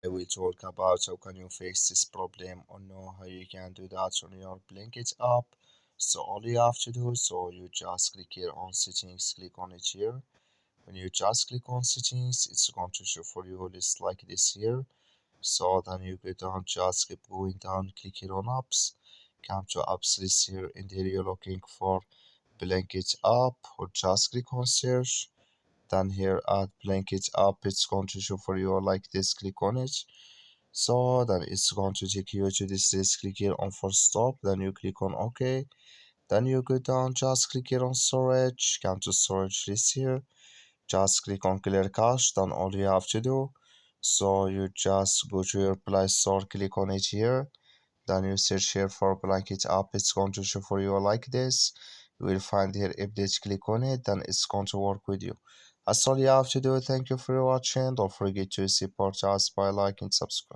I will talk about how can you fix this problem or know how you can do that on your Blinkit app. So all you have to do, so you just click here on settings, click on it here. When you just click on settings, it's going to show for you a list like this here. So then you go down, just keep going down, click here on apps, come to apps list here, and here you're looking for Blinkit app, or just click on search. Then here at Blinkit app, it's going to show for you like this, click on it. So then it's going to take you to this list, click here on for stop, then you click on OK. Then you go down, just click here on storage, come to storage list here, just click on clear cache, then all you have to do, so you just go to your Play Store, click on it here, then you search here for Blanket app, it's going to show for you like this. You will find here update, click on it, then it's going to work with you. That's all you have to do. Thank you for watching. Don't forget to support us by liking, subscribe.